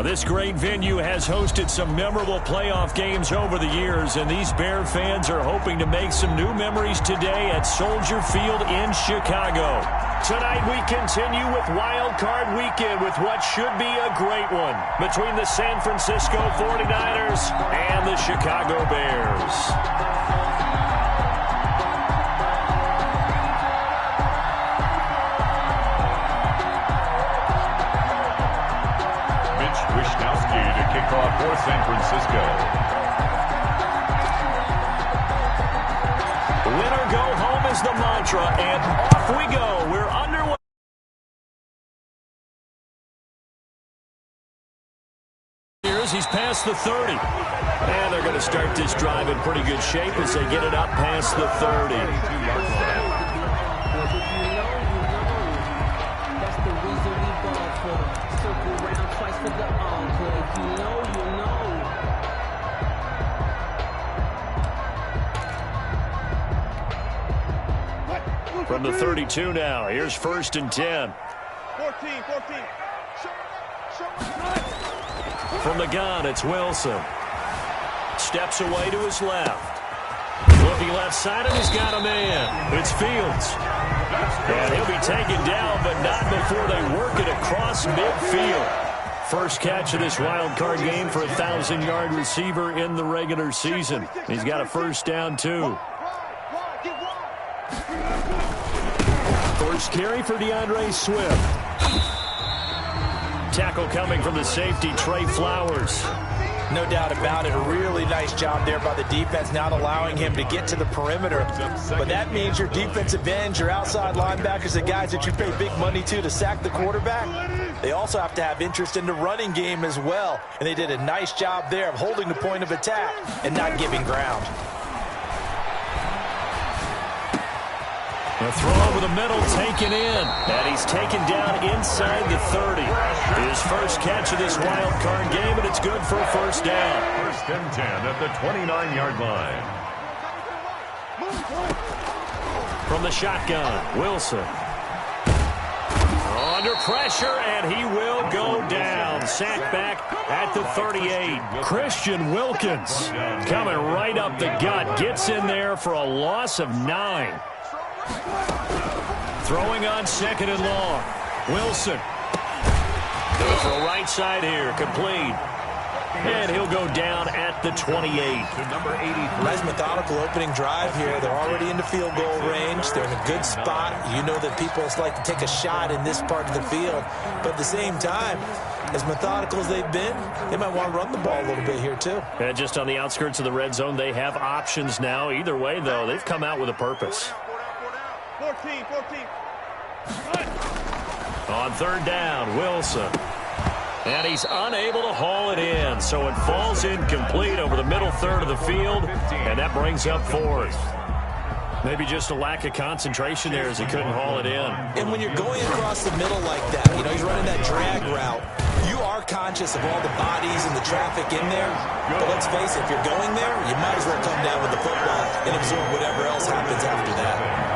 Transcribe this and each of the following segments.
Now, this great venue has hosted some memorable playoff games over the years, and these Bear fans are hoping to make some new memories today at Soldier Field in Chicago. Tonight we continue with Wild Card Weekend with what should be a great one between the San Francisco 49ers and the Chicago Bears. To kick off for San Francisco. Winner go home is the mantra, and off we go. We're underway. He's past the 30. And they're going to start this drive in pretty good shape as they get it up past the 30. From the 32 now, here's 1st and 10. 14. From the gun, it's Wilson. Steps away to his left. Looking left side, and he's got a man. It's Fields. And he'll be taken down, but not before they work it across midfield. First catch of this wild card game for a 1,000-yard receiver in the regular season. He's got a first down, too. First carry for DeAndre Swift. Tackle coming from the safety, Trey Flowers. No doubt about it. A really nice job there by the defense, not allowing him to get to the perimeter. But that means your defensive ends, your outside linebackers, the guys that you pay big money to sack the quarterback, they also have to have interest in the running game as well. And they did a nice job there of holding the point of attack and not giving ground. A throw over the middle, taken in. And he's taken down inside the 30. His first catch of this wild card game, and it's good for a first down. 1st and 10 at the 29-yard line. From the shotgun, Wilson. Under pressure, and he will go down. Sacked back at the 38. Christian Wilkins coming right up the gut. Gets in there for a loss of 9. Throwing on 2nd and long. Wilson. Goes for the right side here. Complete. And he'll go down at the 28. Number 80. Nice methodical opening drive here. They're already into field goal range. They're in a good spot. You know that people like to take a shot in this part of the field. But at the same time, as methodical as they've been, they might want to run the ball a little bit here too. And just on the outskirts of the red zone, they have options now. Either way, though, they've come out with a purpose. 14. On 3rd down, Wilson. And he's unable to haul it in, so it falls incomplete over the middle third of the field, and that brings up 4th. Maybe just a lack of concentration there as he couldn't haul it in. And when you're going across the middle like that, you know, he's running that drag route, you are conscious of all the bodies and the traffic in there. But let's face it, if you're going there, you might as well come down with the football and absorb whatever else happens after that.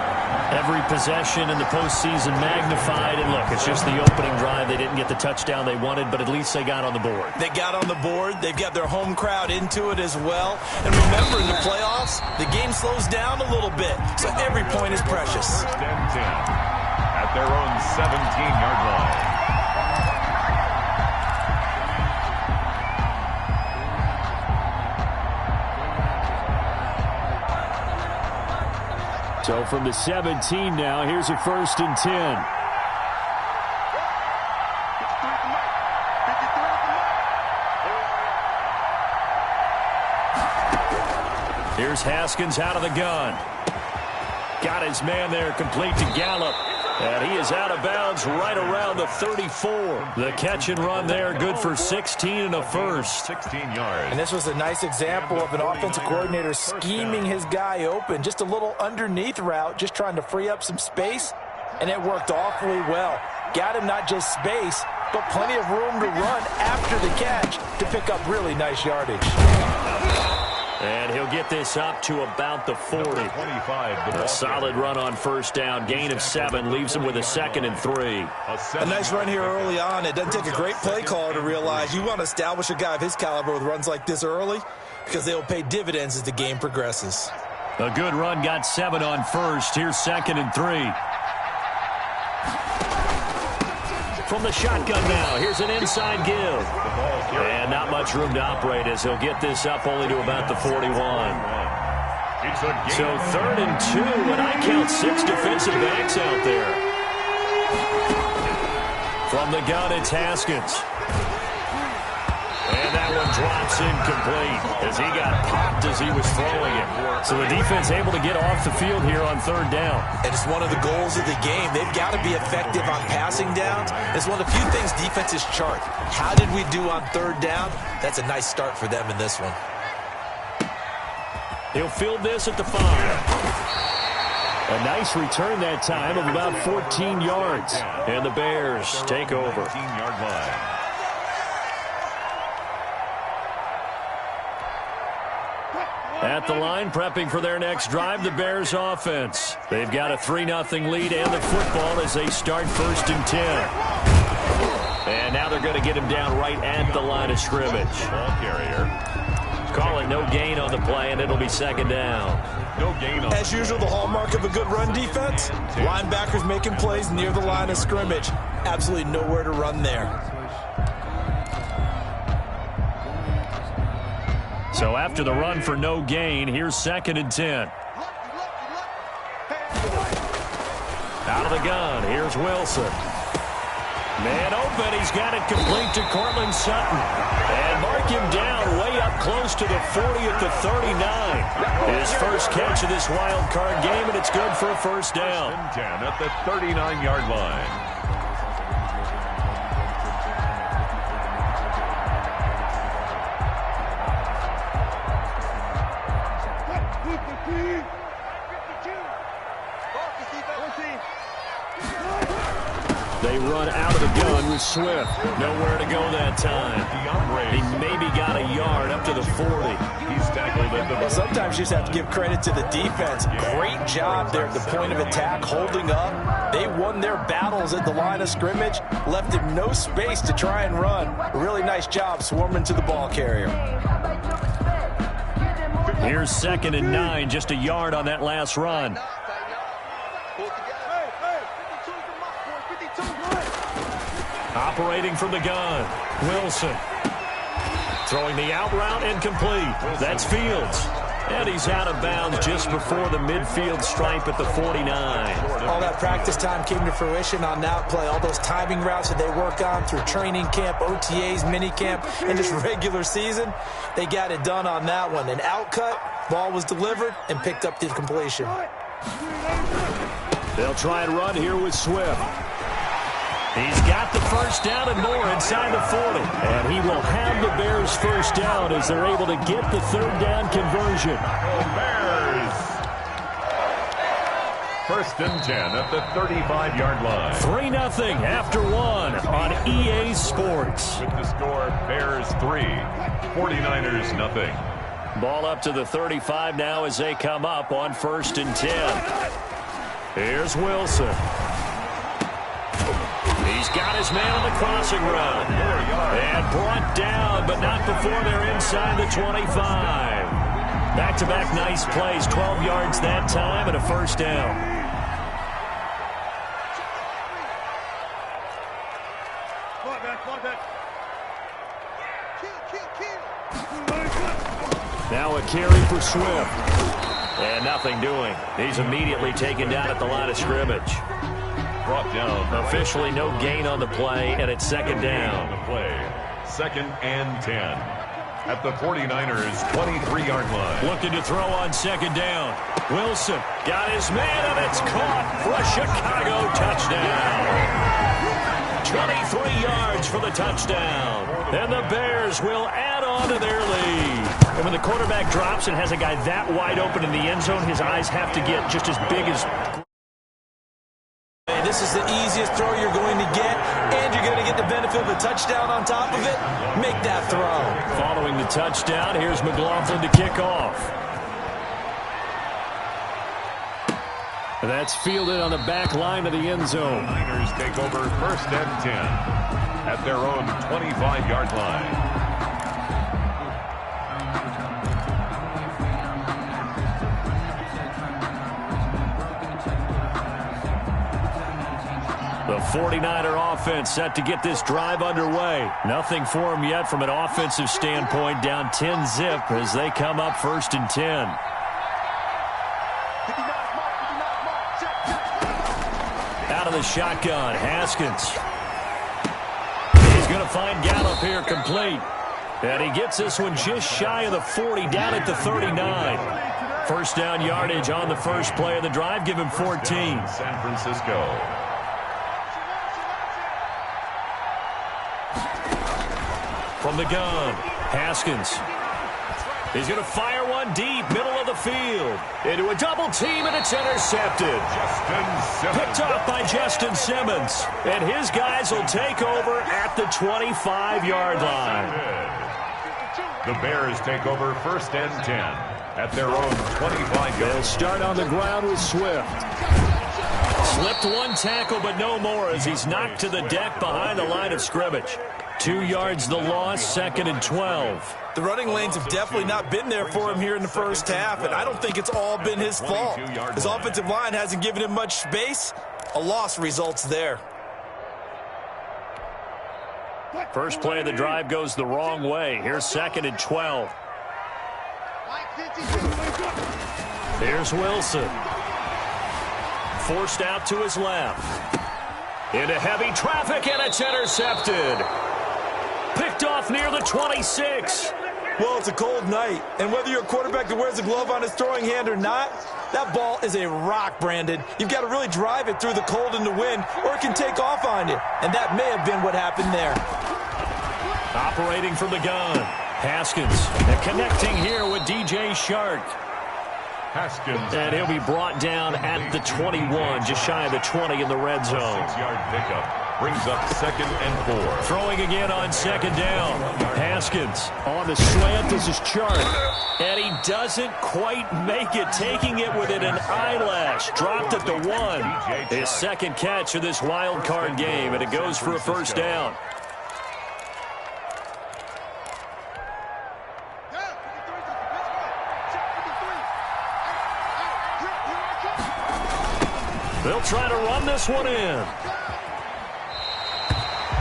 Every possession in the postseason magnified. And look, it's just the opening drive. They didn't get the touchdown they wanted, but at least they got on the board. They got on the board. They've got their home crowd into it as well. And remember, in the playoffs, the game slows down a little bit, so every point is precious. 1st and 10 at their own 17-yard line. So from the 17 now, here's a 1st and 10. Here's Haskins out of the gun. Got his man there, complete to Gallup. And he is out of bounds right around the 34. The catch and run there, good for 16 and a first. 16 yards. And this was a nice example of an offensive coordinator scheming his guy open. Just a little underneath route, just trying to free up some space. And it worked awfully well. Got him not just space, but plenty of room to run after the catch to pick up really nice yardage. And he'll get this up to about the 40. 25. A solid run on first down. Gain of 7 leaves him with a 2nd and 3. A nice run here early on. It doesn't take a great play caller to realize you want to establish a guy of his caliber with runs like this early because they'll pay dividends as the game progresses. A good run, got 7 on first. Here's 2nd and 3. From the shotgun now, here's an inside give. And not much room to operate as he'll get this up only to about the 41. So 3rd and 2, and I count 6 defensive backs out there. From the gun, it's Haskins. And that one drops incomplete as he got popped as he was throwing it. So the defense able to get off the field here on 3rd down. And it's one of the goals of the game. They've got to be effective on passing downs. It's one of the few things defenses chart. How did we do on 3rd down? That's a nice start for them in this one. He'll field this at the 5. A nice return that time of about 14 yards. And the Bears take over. 14-yard line. At the line, prepping for their next drive, the Bears offense. They've got a 3-0 lead and the football as they start 1st and 10. And now they're going to get him down right at the line of scrimmage. Ball carrier. Call it no gain on the play, and it'll be 2nd down. No gain on. As usual, the hallmark of a good run defense, linebackers making plays near the line of scrimmage. Absolutely nowhere to run there. So after the run for no gain, here's 2nd and 10. Out of the gun, here's Wilson. Man open, he's got it complete to Cortland Sutton. And mark him down way up close to the 40 at the 39. His first catch of this wild card game, and it's good for a 1st down. 10 at the 39-yard line. They run out of the gun with Swift. Nowhere to go that time. He maybe got a yard up to the 40. He's tackled at the... Well, sometimes you just have to give credit to the defense. Great job there at the point of attack, holding up. They won their battles at the line of scrimmage, left him no space to try and run. A really nice job swarming to the ball carrier. Here's 2nd and 9, just a yard on that last run. Operating from the gun, Wilson. Throwing the out route incomplete. That's Fields. And he's out of bounds just before the midfield stripe at the 49. All that practice time came to fruition on that play. All those timing routes that they work on through training camp, OTAs, mini camp, and just regular season, they got it done on that one. An out cut, ball was delivered, and picked up the completion. They'll try and run here with Swift. He's got the 1st down and more inside the 40. And he will have the Bears 1st down as they're able to get the 3rd down conversion. Bears. 1st and 10 at the 35-yard line. 3-0 after 1 on EA Sports. With the score, Bears 3, 49ers nothing. Ball up to the 35 now as they come up on 1st and 10. Here's Wilson. He's got his man on the crossing route. And brought down, but not before they're inside the 25. Back-to-back nice plays, 12 yards that time and a 1st down. Now a carry for Swift. And nothing doing. He's immediately taken down at the line of scrimmage. Brought down. Officially no gain on the play, and it's 2nd down. The play. 2nd and 10 at the 49ers 23-yard line. Looking to throw on 2nd down. Wilson got his man, and it's caught for a Chicago touchdown. 23 yards for the touchdown. And the Bears will add on to their lead. And when the quarterback drops and has a guy that wide open in the end zone, his eyes have to get just as big as... this is the easiest throw you're going to get, and you're going to get the benefit of a touchdown on top of it, make that throw. Following the touchdown, here's McLaughlin to kick off. That's fielded on the back line of the end zone. Niners take over 1st and 10 at their own 25-yard line. The 49er offense set to get this drive underway. Nothing for them yet from an offensive standpoint, down 10-zip as they come up 1st and 10. Out of the shotgun, Haskins. He's going to find Gallup here complete. And he gets this one just shy of the 40, down at the 39. First down yardage on the first play of the drive. Give him 14. San Francisco. From the gun, Haskins. He's going to fire one deep, middle of the field. Into a double team, and it's intercepted. Picked off by Justin Simmons. And his guys will take over at the 25-yard line. The Bears take over 1st and 10 at their own 25-yard line. They'll start on the ground with Swift. Slipped one tackle, but no more as he's knocked to the deck behind the line of scrimmage. 2 yards the loss, 2nd and 12. The running lanes have definitely not been there for him here in the first half, and I don't think it's all been his fault. His offensive line hasn't given him much space. A loss results there. First play of the drive goes the wrong way. Here's 2nd and 12. Here's Wilson. Forced out to his left. Into heavy traffic, and it's intercepted. Picked off near the 26. Well, it's a cold night, and whether you're a quarterback that wears a glove on his throwing hand or not, that ball is a rock, Brandon. You've got to really drive it through the cold and the wind, or it can take off on you, and that may have been what happened there. Operating from the gun, Haskins, and connecting here with DJ Shark. Haskins. And he'll be brought down at the 21, just shy of the 20 in the red zone. 6-yard pickup. Brings up 2nd and 4. Throwing again on 2nd down. Haskins on the slant. This is Chark. And he doesn't quite make it, taking it within an eyelash. Dropped at the 1. His second catch of this wild card game, and it goes for a first down. They'll try to run this one in.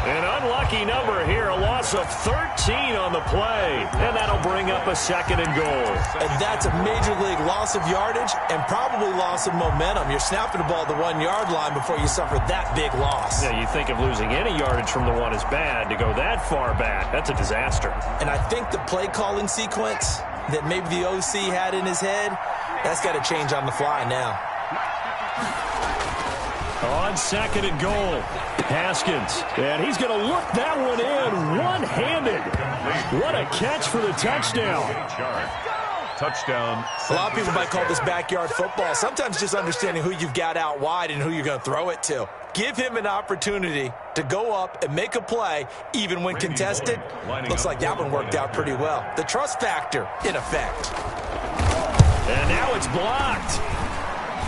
An unlucky number here, a loss of 13 on the play. And that'll bring up a 2nd and goal. And that's a major league loss of yardage and probably loss of momentum. You're snapping the ball at the 1-yard line before you suffer that big loss. Yeah, you think of losing any yardage from the 1 is bad. To go that far back, that's a disaster. And I think the play calling sequence that maybe the OC had in his head, that's got to change on the fly now. On 2nd and goal, Haskins. And he's going to look that one in one-handed. What a catch for the touchdown. Touchdown. A lot of people might call this backyard football. Sometimes just understanding who you've got out wide and who you're going to throw it to. Give him an opportunity to go up and make a play, even when contested. Looks like that one worked out pretty well. The trust factor in effect. And now it's blocked.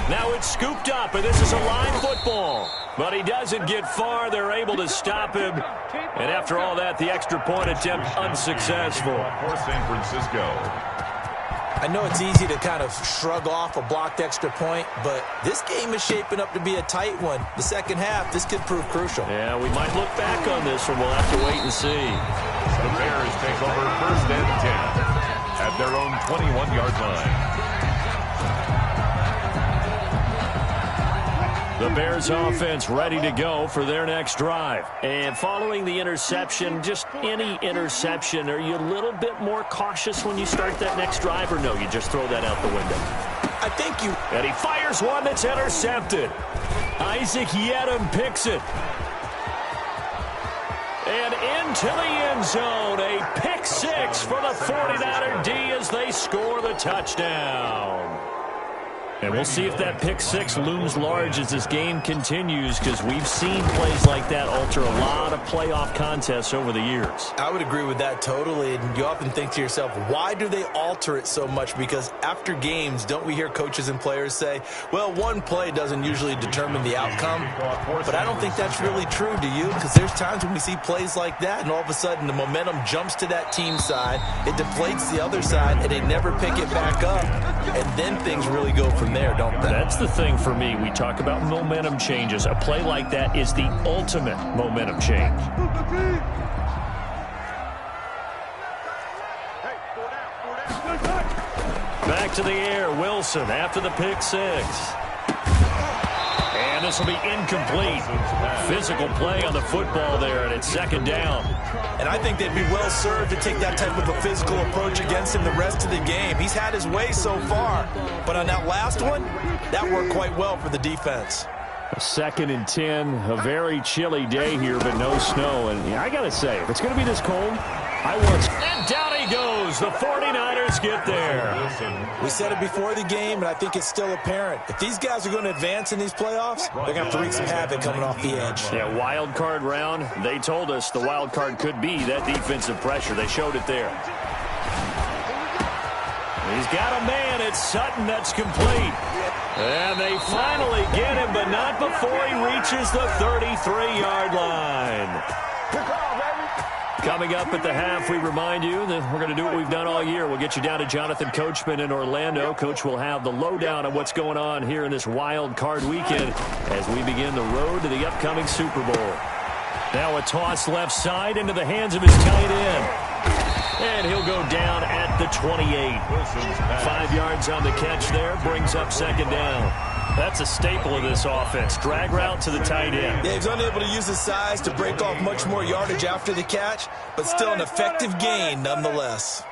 Now it's scooped up, and this is a line football. But he doesn't get far. They're able to stop him. And after all that, the extra point attempt unsuccessful. For San Francisco. I know it's easy to kind of shrug off a blocked extra point, but this game is shaping up to be a tight one. The second half, this could prove crucial. Yeah, we might look back on this one. We'll have to wait and see. The Bears take over 1st and 10 at their own 21-yard line. The Bears offense ready to go for their next drive. And following the interception, just any interception, are you a little bit more cautious when you start that next drive, or no, you just throw that out the window? I think you... And he fires one that's intercepted. Isaac Yedem picks it. And into the end zone, a pick six for the 49er D as they score the touchdown. And we'll see if that pick six looms large as this game continues, because we've seen plays like that alter a lot of playoff contests over the years. I would agree with that totally. And you often think to yourself, why do they alter it so much? Because after games, don't we hear coaches and players say, well, one play doesn't usually determine the outcome. But I don't think that's really true, do you? Because there's times when we see plays like that, and all of a sudden the momentum jumps to that team side, it deflates the other side, and they never pick it back up. And then things really go from there, don't they? That's the thing for me. We talk about momentum changes. A play like that is the ultimate momentum change. Back to the air, Wilson after the pick six. And this will be incomplete. Physical play on the football there, and it's second down. And I think they'd be well served to take that type of a physical approach against him the rest of the game. He's had his way so far, but on that last one, that worked quite well for the defense. A 2nd and 10, a very chilly day here, but no snow. And I got to say, if it's going to be this cold, I want... And down he goes. The 49ers get there. We said it before the game, and I think it's still apparent. If these guys are going to advance in these playoffs, they're going to have to wreak some havoc coming off the edge. Yeah, wild card round. They told us the wild card could be that defensive pressure. They showed it there. He's got a man. It's Sutton. That's complete. And they finally get him, but not before he reaches the 33-yard line. Coming up at the half, we remind you that we're going to do what we've done all year. We'll get you down to Jonathan Coachman in Orlando. Coach will have the lowdown on what's going on here in this wild card weekend as we begin the road to the upcoming Super Bowl. Now a toss left side into the hands of his tight end. And he'll go down at the 28. 5 yards on the catch there, brings up second down. That's a staple of this offense. Drag route to the tight end. Yeah, he's unable to use his size to break off much more yardage after the catch, but still an effective gain nonetheless.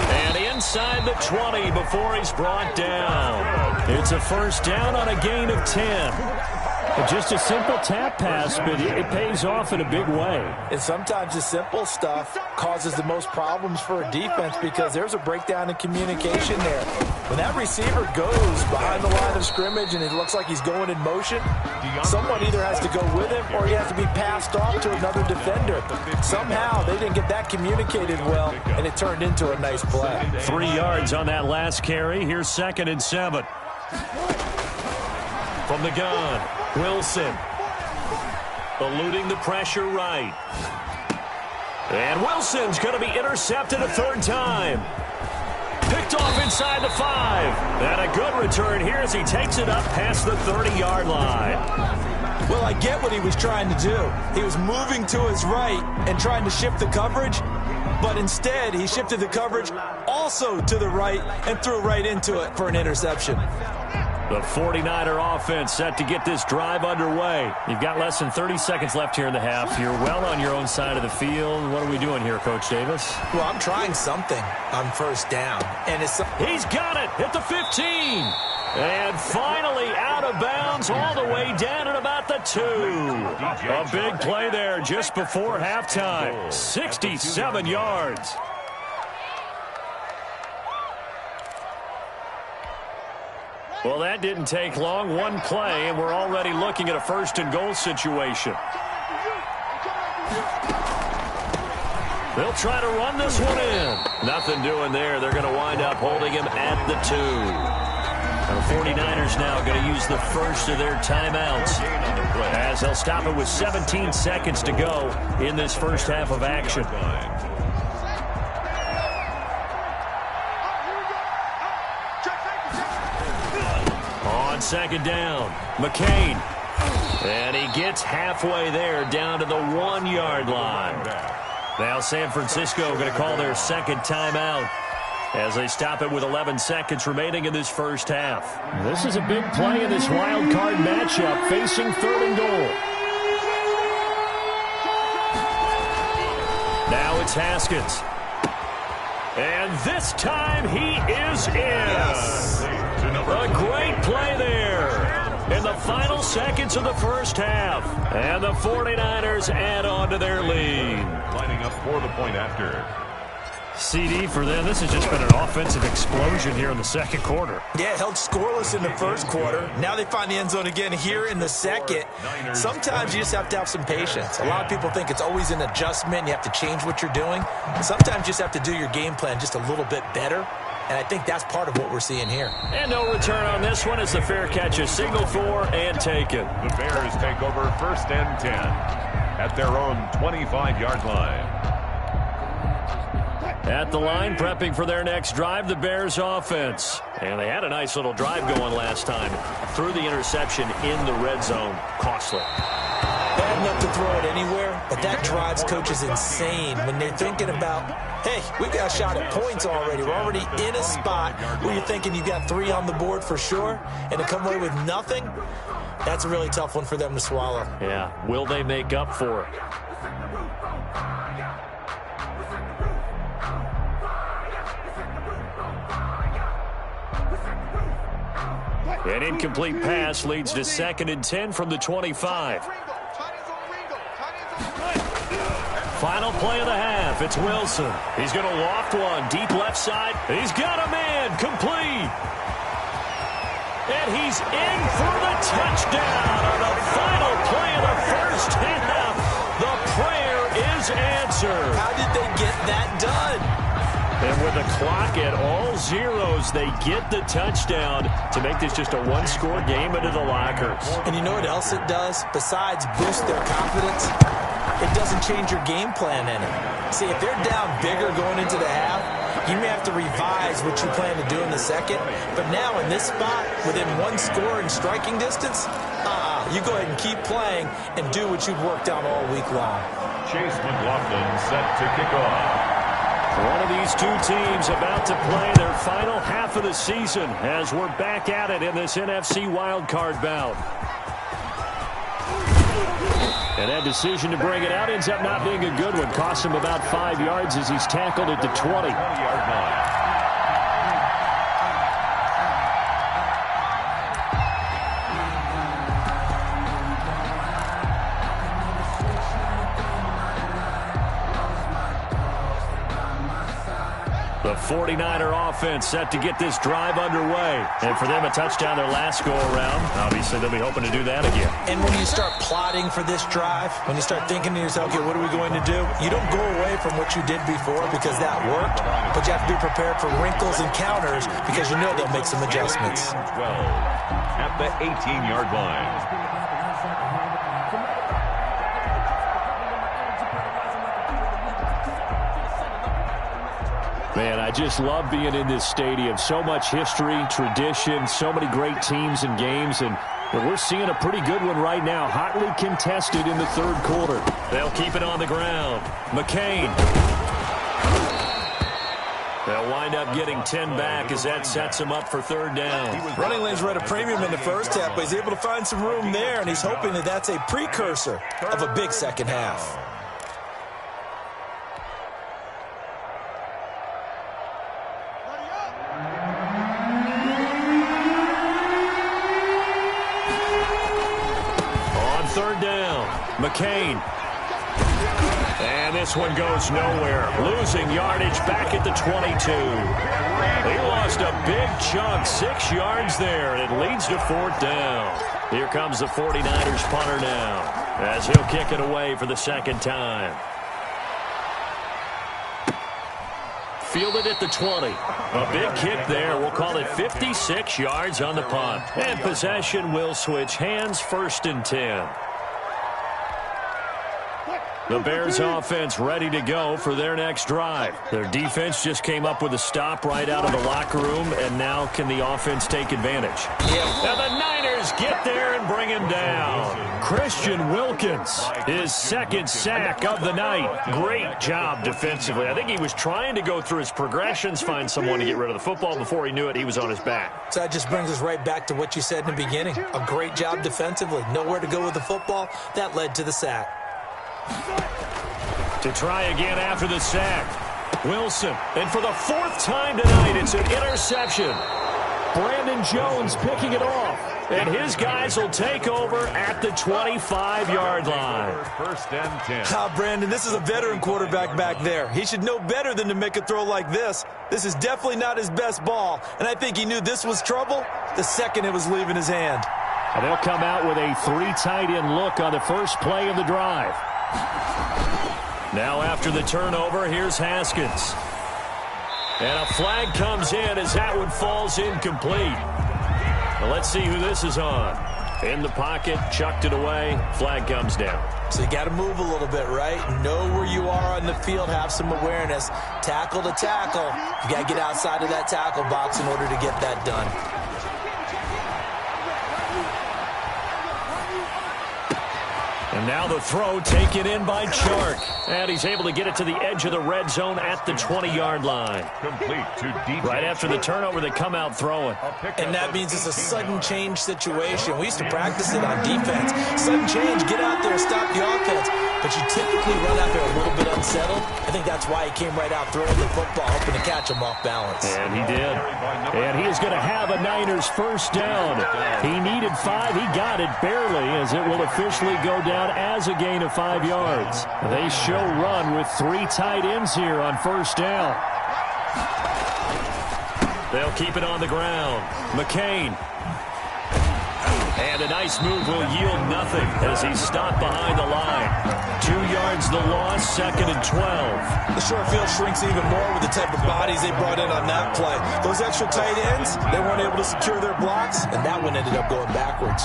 And inside the 20 before he's brought down. It's a first down on a gain of 10. Just a simple tap pass, but it pays off in a big way. And sometimes the simple stuff causes the most problems for a defense because there's a breakdown in communication there. When that receiver goes behind the line of scrimmage and it looks like he's going in motion, someone either has to go with him or he has to be passed off to another defender. Somehow they didn't get that communicated well, and it turned into a nice play. 3 yards on that last carry. Here's 2nd and 7. From the gun, Wilson. Eluding the pressure right. And Wilson's going to be intercepted a third time. Picked off inside the 5. And a good return here as he takes it up past the 30-yard line. Well, I get what he was trying to do. He was moving to his right and trying to shift the coverage, but instead he shifted the coverage also to the right and threw right into it for an interception. The 49er offense set to get this drive underway. You've got less than 30 seconds left here in the half. You're well on your own side of the field. What are we doing here, Coach Davis? Well, I'm trying something on first down. And he's got it at the 15. And finally out of bounds all the way down at about the 2. A big play there just before halftime. 67 yards. Well, that didn't take long. One play, and we're already looking at a 1st and goal situation. They'll try to run this one in. Nothing doing there. They're going to wind up holding him at the 2. And the 49ers now going to use the first of their timeouts as they'll stop it with 17 seconds to go in this first half of action. Second down, McCain. And he gets halfway there down to the 1-yard line. Now San Francisco going to call their second timeout as they stop it with 11 seconds remaining in this first half. This is a big play in this wild card matchup facing 3rd and goal. Now it's Haskins. And this time he is in. Yes. A great play there. And the final seconds of the first half. And the 49ers add on to their lead. Lining up for the point after. CD for them, this has just been an offensive explosion here in the second quarter. Yeah, held scoreless in the first quarter. Now they find the end zone again here in the second. Sometimes you just have to have some patience. A lot of people think it's always an adjustment. You have to change what you're doing. Sometimes you just have to do your game plan just a little bit better. And I think that's part of what we're seeing here. And no return on this one as the fair catch is signaled for and taken. The Bears take over 1st and 10 at their own 25-yard line. At the line, prepping for their next drive, the Bears offense. And they had a nice little drive going last time. Threw the interception in the red zone. Costly. Bad enough to throw it anywhere, but that drives coaches insane when they're thinking about, hey, we've got a shot at points already. We're already in a spot where you're thinking you got 3 on the board for sure, and to come away with nothing, that's a really tough one for them to swallow. Yeah, will they make up for it? An incomplete pass leads to 2nd and 10 from the 25. Final play of the half. It's Wilson. He's going to loft one. Deep left side. He's got a man. Complete. And he's in for the touchdown on the final play of the first half. The prayer is answered. How did they get that done? And with the clock at all zeros, they get the touchdown to make this just a one-score game into the lockers. And you know what else it does? Besides boost their confidence, it doesn't change your game plan any. See, if they're down bigger going into the half, you may have to revise what you plan to do in the second. But now in this spot, within one score in striking distance, you go ahead and keep playing and do what you've worked on all week long. Chase McLaughlin set to kick off. One of these two teams about to play their final half of the season as we're back at it in this NFC wildcard bout. And that decision to bring it out ends up not being a good one. Cost him about 5 yards as he's tackled at the 20. 20-yard line. The 49er offense set to get this drive underway. And for them, a touchdown their last go-around. Obviously, they'll be hoping to do that again. And when you start plotting for this drive, when you start thinking to yourself, okay, what are we going to do? You don't go away from what you did before because that worked, but you have to be prepared for wrinkles and counters because you know they'll make some adjustments. 12 at the 18-yard line. Man, I just love being in this stadium. So much history, tradition, so many great teams and games, and we're seeing a pretty good one right now. Hotly contested in the third quarter. They'll keep it on the ground. McCain. They'll wind up getting 10 back as that sets him up for third down. Running lanes were at a premium in the first half, but he's able to find some room there, and he's hoping that that's a precursor of a big second half. McCain. And this one goes nowhere. Losing yardage back at the 22. He lost a big chunk, 6 yards there, and it leads to 4th down. Here comes the 49ers punter now as he'll kick it away for the second time. Fielded at the 20. A big kick there. We'll call it 56 yards on the punt. And possession will switch hands, 1st and 10. The Bears offense ready to go for their next drive. Their defense just came up with a stop right out of the locker room, and now can the offense take advantage? Now the Niners get there and bring him down. Christian Wilkins, his second sack of the night. Great job defensively. I think he was trying to go through his progressions, find someone to get rid of the football. Before he knew it, he was on his back. So that just brings us right back to what you said in the beginning. A great job defensively. Nowhere to go with the football. That led to the sack. To try again after the sack. Wilson. And for the 4th time tonight, it's an interception. Brandon Jones picking it off. And his guys will take over at the 25-yard line. First and 10. Brandon, this is a veteran quarterback back there. He should know better than to make a throw like this. This is definitely not his best ball, and I think he knew this was trouble the second it was leaving his hand. And they'll come out with a 3 tight end look on the first play of the drive. Now after the turnover, here's Haskins. And a flag comes in as that one falls incomplete. Well, let's see who this is on. In the pocket, chucked it away, flag comes down. So you got to move a little bit, right? Know where you are on the field, have some awareness. Tackle to tackle. You got to get outside of that tackle box in order to get that done. And now the throw taken in by Chark. And he's able to get it to the edge of the red zone at the 20-yard line. Complete to defense. Right after the turnover, they come out throwing. And that means it's a sudden change situation. We used to practice it on defense. Sudden change, get out there, stop the offense. But you typically run out there a little bit unsettled. I think that's why he came right out throwing the football, hoping to catch him off balance. And he did. And he is going to have a Niners first down. He needed 5. He got it barely, as it will officially go down as a gain of 5 yards. They show run with 3 tight ends here on first down. They'll keep it on the ground. McCain. And a nice move will yield nothing as he's stopped behind the line. 2 yards the loss, 2nd and 12. The short field shrinks even more with the type of bodies they brought in on that play. Those extra tight ends, they weren't able to secure their blocks, and that one ended up going backwards.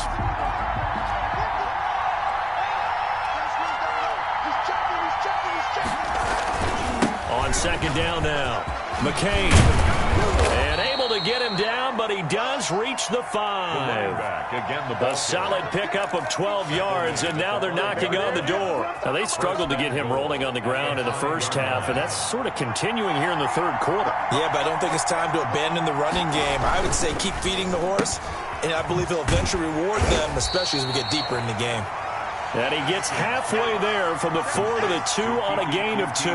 On 2nd down now, McCain. And able to get him down, but he does reach the 5. A solid pickup of 12 yards, and now they're knocking on the door. Now, they struggled to get him rolling on the ground in the first half, and that's sort of continuing here in the third quarter. Yeah, but I don't think it's time to abandon the running game. I would say keep feeding the horse, and I believe he'll eventually reward them, especially as we get deeper in the game. And he gets halfway there from the 4 to the 2 on a gain of 2.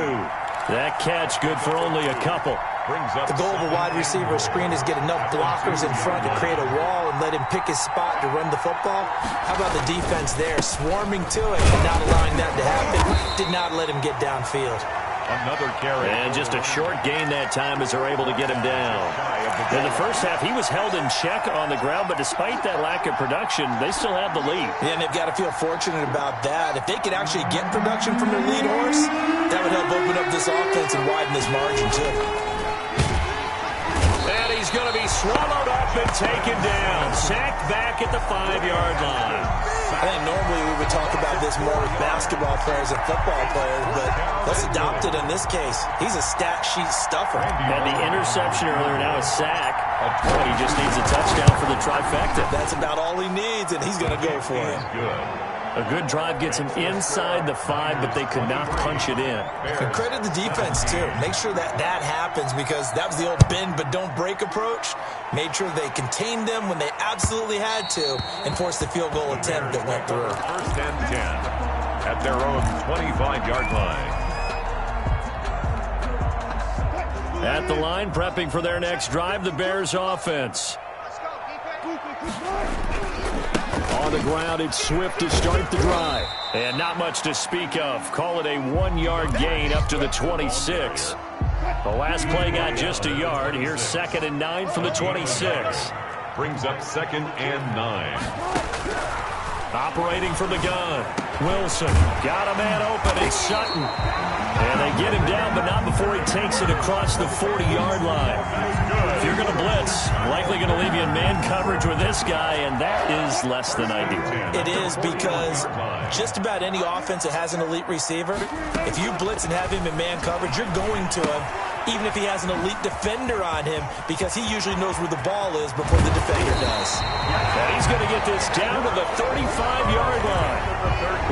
That catch good for only a couple. The goal of a wide receiver screen is get enough blockers in front to create a wall and let him pick his spot to run the football. How about the defense there, swarming to it and not allowing that to happen? Did not let him get downfield. Another carry. And just a short gain that time as they're able to get him down. In the first half, he was held in check on the ground, but despite that lack of production, they still have the lead. Yeah, and they've got to feel fortunate about that. If they could actually get production from their lead horse, that would help open up this offense and widen this margin, too. And he's going to be swallowed up and taken down. Sacked back at the 5-yard line. I think normally we would talk about this more with basketball players and football players, but let's adopt it in this case. He's a stat sheet stuffer. Had the interception earlier, now a sack. He just needs a touchdown for the trifecta. That's about all he needs, and he's going to go for it. A good drive gets him inside the 5, but they could not punch it in. And credit the defense, too. Make sure that that happens, because that was the old bend but don't break approach. Made sure they contained them when they absolutely had to and forced the field goal attempt that went through. First and 10 at their own 25-yard line. At the line, prepping for their next drive, the Bears offense. On the ground, it's Swift to start the drive. And not much to speak of. Call it a 1-yard gain up to the 26. The last play got just a yard. Here's 2nd and 9 from the 26. Brings up 2nd and 9. Operating from the gun. Wilson got a man open. It's Sutton. And they get him down, but not before he takes it across the 40-yard line. If you're going to blitz, likely going to leave you in man coverage with this guy, and that is less than ideal. It is, because just about any offense that has an elite receiver, if you blitz and have him in man coverage, you're going to him, even if he has an elite defender on him, because he usually knows where the ball is before the defender does. And he's going to get this down to the 35-yard line.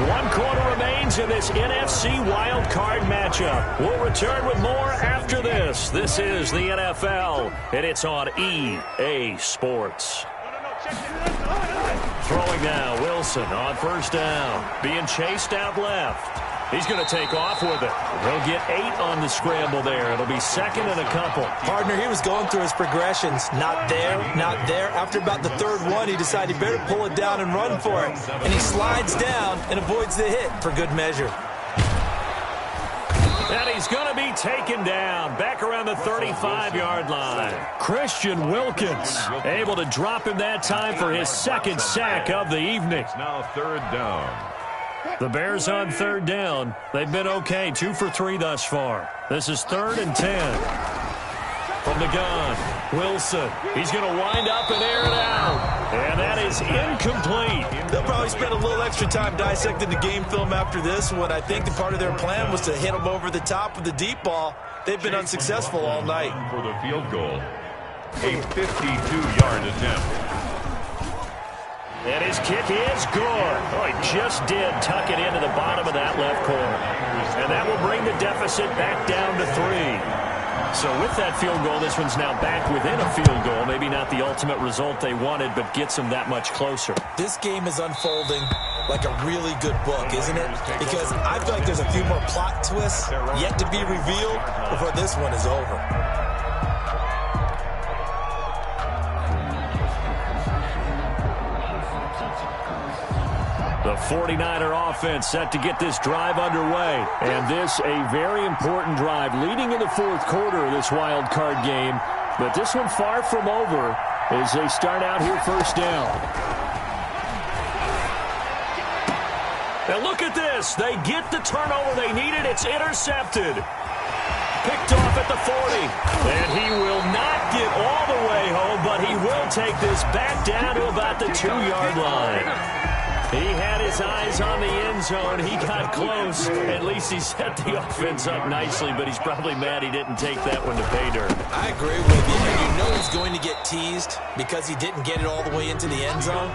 1 quarter remains in this NFC wild card matchup. We'll return with more after this. This is the NFL, and it's on EA Sports. Throwing now, Wilson on first down. Being chased out left. He's going to take off with it. He'll get 8 on the scramble there. It'll be second and a couple. Partner, he was going through his progressions. Not there, not there. After about the third one, he decided he better pull it down and run for it. And he slides down and avoids the hit for good measure. And he's going to be taken down back around the 35-yard line. Christian Wilkins able to drop him that time for his second sack of the evening. It's now third down. The Bears on third down. They've been okay, 2 for 3 thus far. This is 3rd and 10. From the gun, Wilson. He's going to wind up and air it out. And that is incomplete. They'll probably spend a little extra time dissecting the game film after this one. I think the part of their plan was to hit them over the top with the deep ball. They've been unsuccessful all night. For the field goal, a 52-yard attempt. And his kick is good. Oh, he just did tuck it into the bottom of that left corner. And that will bring the deficit back down to 3. So with that field goal, this one's now back within a field goal. Maybe not the ultimate result they wanted, but gets them that much closer. This game is unfolding like a really good book, isn't it? Because I feel like there's a few more plot twists yet to be revealed before this one is over. The 49er offense set to get this drive underway. And this a very important drive leading in the fourth quarter of this wild card game. But this one far from over as they start out here first down. And look at this. They get the turnover they needed. It's intercepted. Picked off at the 40. And he will not get all the way home, but he will take this back down to about the 2-yard line. He had his eyes on the end zone. He got close. At least he set the offense up nicely, but he's probably mad he didn't take that one to pay dirt. I agree with you. And you know he's going to get teased because he didn't get it all the way into the end zone.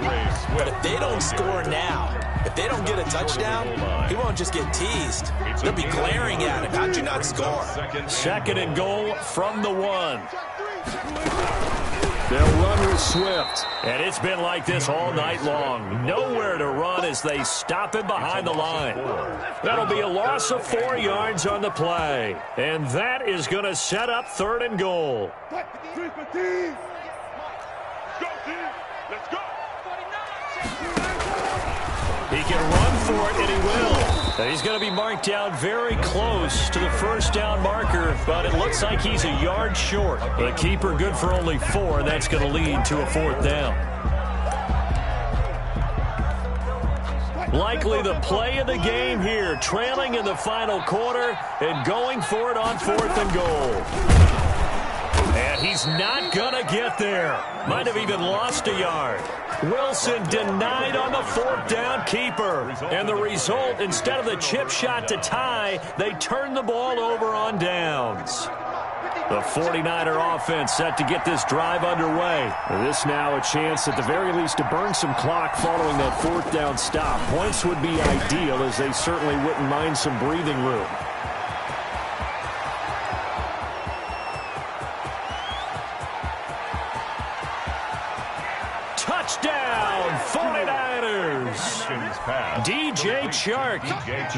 But if they don't score now, if they don't get a touchdown, he won't just get teased. They'll be glaring at him. How'd you not score? Second and goal from the 1. They'll run with Swift. And it's been like this all night long. Nowhere to run as they stop him behind the line. That'll be a loss of 4 yards on the play. And that is going to set up 3rd and goal. He can run for it, and he will. And he's going to be marked down very close to the first down marker, but it looks like he's a yard short. The keeper good for only 4, and that's going to lead to a 4th down. Likely the play of the game here, trailing in the final quarter and going for it on 4th and goal. And he's not going to get there. Might have even lost a yard. Wilson denied on the 4th down keeper. And the result, instead of the chip shot to tie, they turn the ball over on downs. The 49er offense set to get this drive underway. This now a chance at the very least to burn some clock following that 4th down stop. Points would be ideal as they certainly wouldn't mind some breathing room. Touchdown, 49ers. DJ Chark,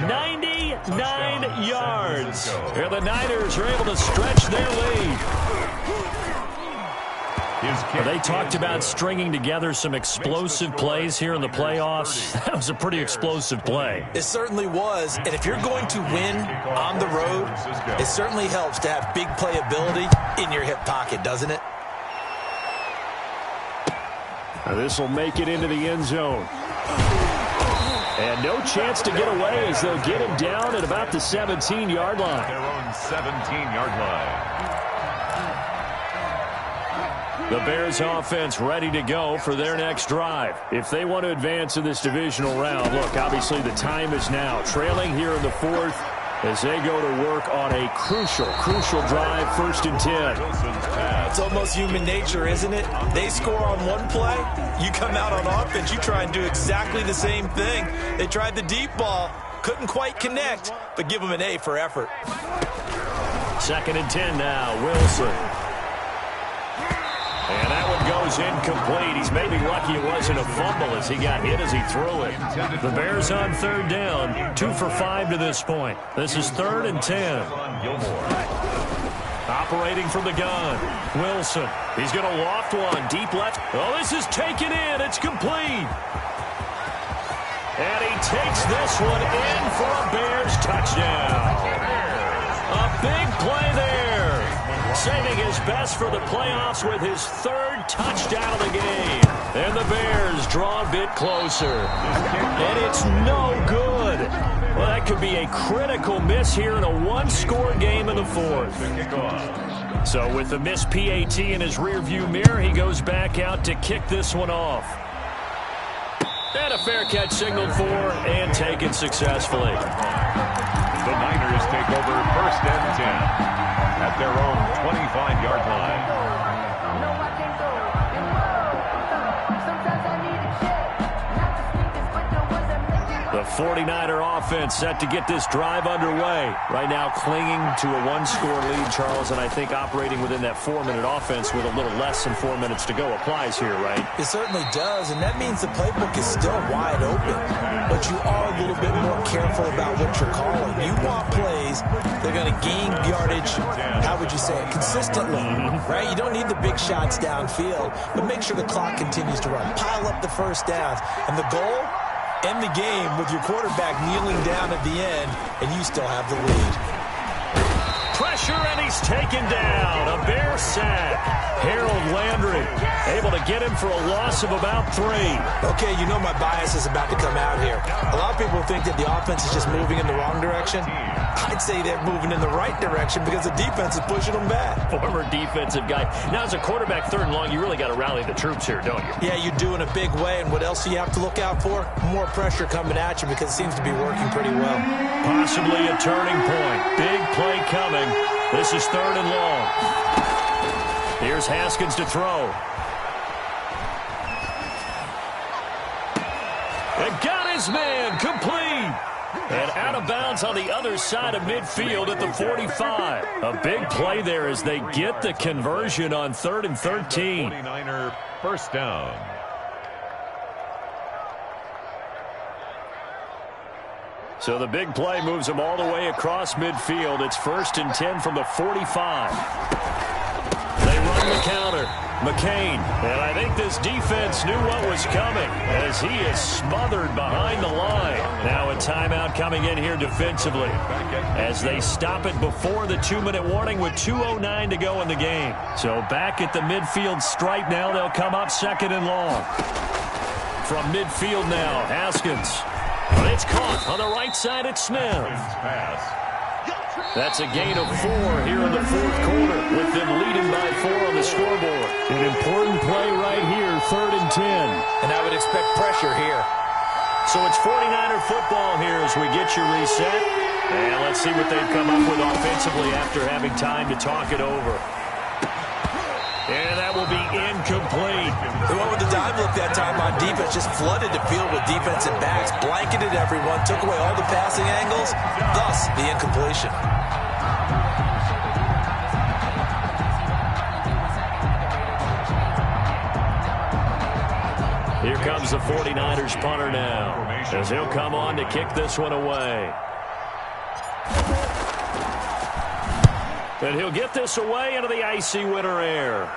99 yards. And the Niners are able to stretch their lead. They talked about stringing together some explosive plays here in the playoffs. That was a pretty explosive play. It certainly was. And if you're going to win on the road, it certainly helps to have big playability in your hip pocket, doesn't it? This will make it into the end zone. And no chance to get away as they'll get him down at about the 17-yard line. Their own 17-yard line. The Bears offense ready to go for their next drive. If they want to advance in this divisional round, look, obviously the time is now. Trailing here in the 4th as they go to work on a crucial drive, 1st and 10. It's almost human nature, isn't it? They score on one play, you come out on offense, you try and do exactly the same thing. They tried the deep ball, couldn't quite connect, but give them an A for effort. 2nd and 10 now, Wilson. And that one goes is incomplete. He's maybe lucky it wasn't a fumble as he got hit as he threw it. The Bears on third down, 2 for 5 to this point. This is 3rd and 10. Operating from the gun, Wilson. He's going to loft one, deep left. Oh, this is taken in. It's complete. And he takes this one in for a Bears touchdown. A big play there. Saving his best for the playoffs with his 3rd touchdown of the game. And the Bears draw a bit closer. And it's no good. Well, that could be a critical miss here in a one-score game in the 4th. So with the missed PAT in his rearview mirror, he goes back out to kick this one off. And a fair catch signaled for and taken successfully. The Niners take over 1st and 10 at their own 25-yard line. The 49er offense set to get this drive underway. Right now clinging to a one-score lead, Charles, and I think operating within that 4-minute offense with a little less than 4 minutes to go applies here, right? It certainly does, and that means the playbook is still wide open. But you are a little bit more careful about what you're calling. You want plays that are going to gain yardage, how would you say it, consistently, right? You don't need the big shots downfield, but make sure the clock continues to run. Pile up the first downs, and the goal? End the game with your quarterback kneeling down at the end, and you still have the lead. Pressure, and he's taken down. A Bear sack. Harold Landry able to get him for a loss of about 3. Okay, you know my bias is about to come out here. A lot of people think that the offense is just moving in the wrong direction. I'd say they're moving in the right direction because the defense is pushing them back. Former defensive guy. Now, as a quarterback, 3rd and long, you really got to rally the troops here, don't you? Yeah, you do in a big way, and what else do you have to look out for? More pressure coming at you because it seems to be working pretty well. Possibly a turning point. Big play coming. This is 3rd and long. Here's Haskins to throw. And got his man complete. And out of bounds on the other side of midfield at the 45. A big play there as they get the conversion on 3rd and 13. 49er 1st down. So the big play moves them all the way across midfield. It's 1st and 10 from the 45. They run the counter. McCain, and I think this defense knew what was coming as he is smothered behind the line. Now a timeout coming in here defensively as they stop it before the 2-minute warning with 2:09 to go in the game. So back at the midfield stripe now, they'll come up 2nd and long. From midfield now, Haskins. But it's caught on the right side at Smith. That's a gain of 4 here in the 4th quarter with them leading by 4 on the scoreboard. An important play right here, 3rd and 10. And I would expect pressure here. So it's 49er football here as we get you reset. And let's see what they've come up with offensively after having time to talk it over. And that will be incomplete. They went with the dime look that time on defense, just flooded the field with defensive backs, blanketed everyone, took away all the passing angles, thus the incompletion. Here comes the 49ers punter now as he'll come on to kick this one away. And he'll get this away into the icy winter air.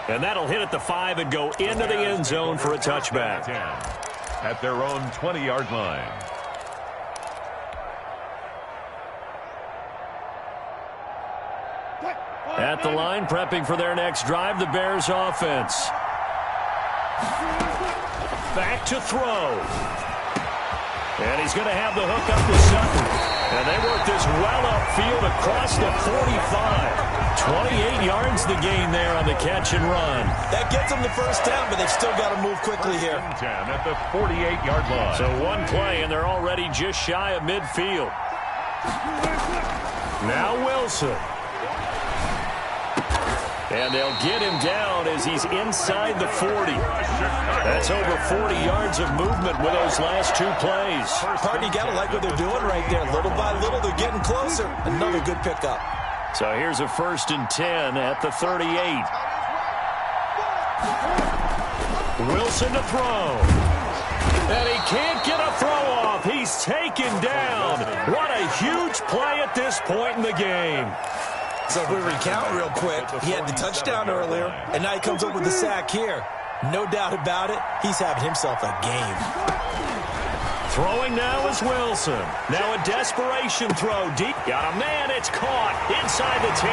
And that'll hit at the 5 and go into the end zone for a touchback. At their own 20-yard line. At the line, prepping for their next drive, the Bears offense. Back to throw. And he's going to have the hook up to Sutton. And they work this well upfield across the 45. 28 yards the gain there on the catch and run. That gets them the first down, but they've still got to move quickly here. 10 at the 48-yard line. So one play, and they're already just shy of midfield. Now Wilson. And they'll get him down as he's inside the 40. That's over 40 yards of movement with those last 2 plays. Pardon, you got to like what they're doing right there. Little by little, they're getting closer. Another good pickup. So here's a 1st and 10 at the 38. Wilson to throw. And he can't get a throw off. He's taken down. What a huge play at this point in the game. So if we recount real quick, he had the touchdown earlier, and now he comes up with the sack here. No doubt about it, he's having himself a game. Throwing now is Wilson. Now a desperation throw deep. Got a man. It's caught inside the 10.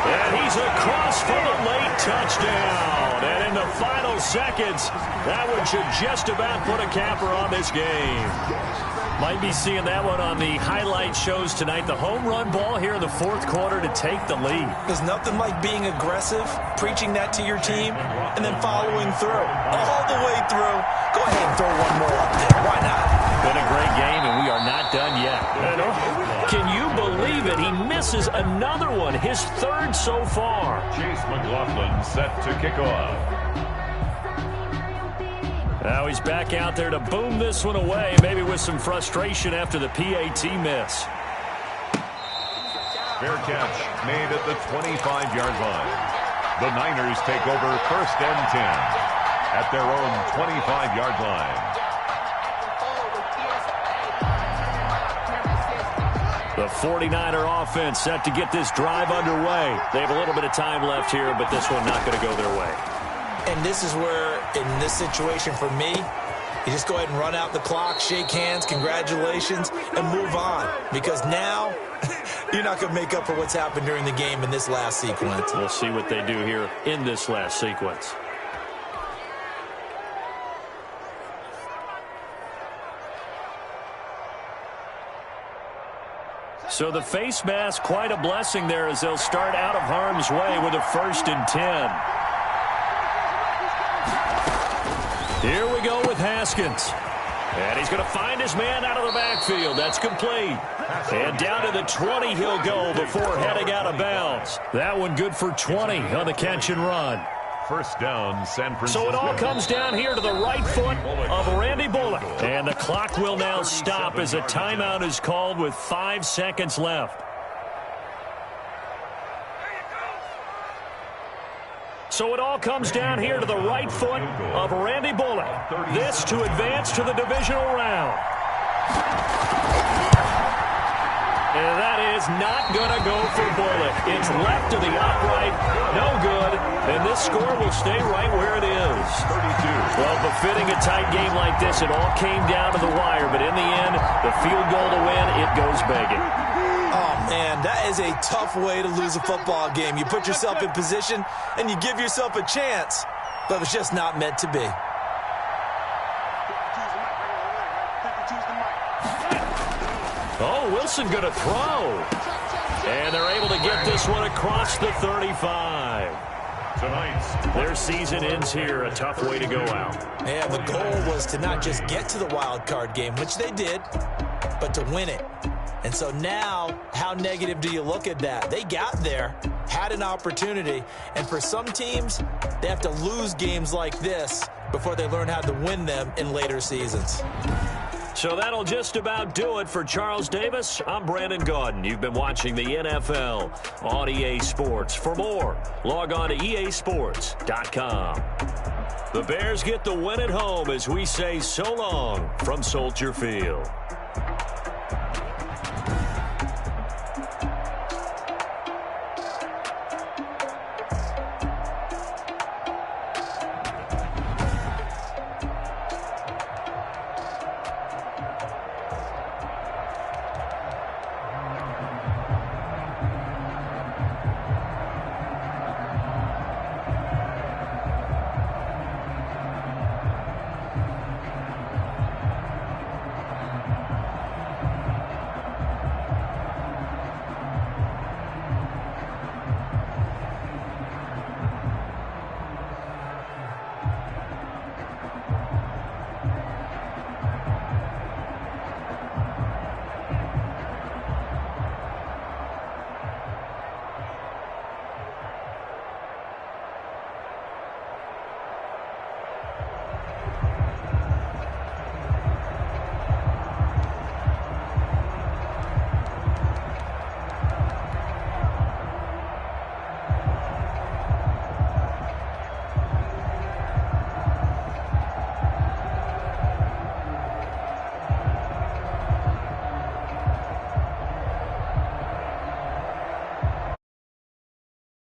And he's across for the late touchdown. And in the final seconds, that one should just about put a capper on this game. Might be seeing that one on the highlight shows tonight. The home run ball here in the 4th quarter to take the lead. There's nothing like being aggressive, preaching that to your team, and then following through. All the way through. Go ahead and throw one more up there. Why not? Been a great game, and we are not done yet. Can you believe it? He misses another one, his 3rd so far. Chase McLaughlin set to kick off. Now he's back out there to boom this one away, maybe with some frustration after the PAT miss. Fair catch made at the 25-yard line. The Niners take over 1st and 10 at their own 25-yard line. The 49er offense set to get this drive underway. They have a little bit of time left here, but this one not going to go their way. And this is where, in this situation for me, you just go ahead and run out the clock, shake hands, congratulations, and move on. Because now, you're not going to make up for what's happened during the game in this last sequence. We'll see what they do here in this last sequence. So the face mask, quite a blessing there as they'll start out of harm's way with a 1st and 10. Here we go with Haskins. And he's going to find his man out of the backfield. That's complete. And down to the 20 he'll go before heading out of bounds. That one good for 20 on the catch and run. 1st down, San Francisco. So it all comes down here to the right foot of Randy Bullock. And the clock will now stop as a timeout is called with 5 seconds left. So it all comes down here to the right foot of Randy Bullock. This to advance to the divisional round. And that is not going to go for Bullock. It's left to the upright. No good. And this score will stay right where it is. 32. Well, befitting a tight game like this, it all came down to the wire. But in the end, the field goal to win, it goes begging. Oh, man, that is a tough way to lose a football game. You put yourself in position, and you give yourself a chance. But it's just not meant to be. Oh, Wilson going to throw. And they're able to get this one across the 35. Their season ends here. A tough way to go out. Yeah, the goal was to not just get to the wild card game, which they did, but to win it. And so now, how negative do you look at that? They got there, had an opportunity, and for some teams, they have to lose games like this before they learn how to win them in later seasons. So that'll just about do it for Charles Davis. I'm Brandon Gaudin. You've been watching the NFL on EA Sports. For more, log on to easports.com. The Bears get the win at home as we say so long from Soldier Field.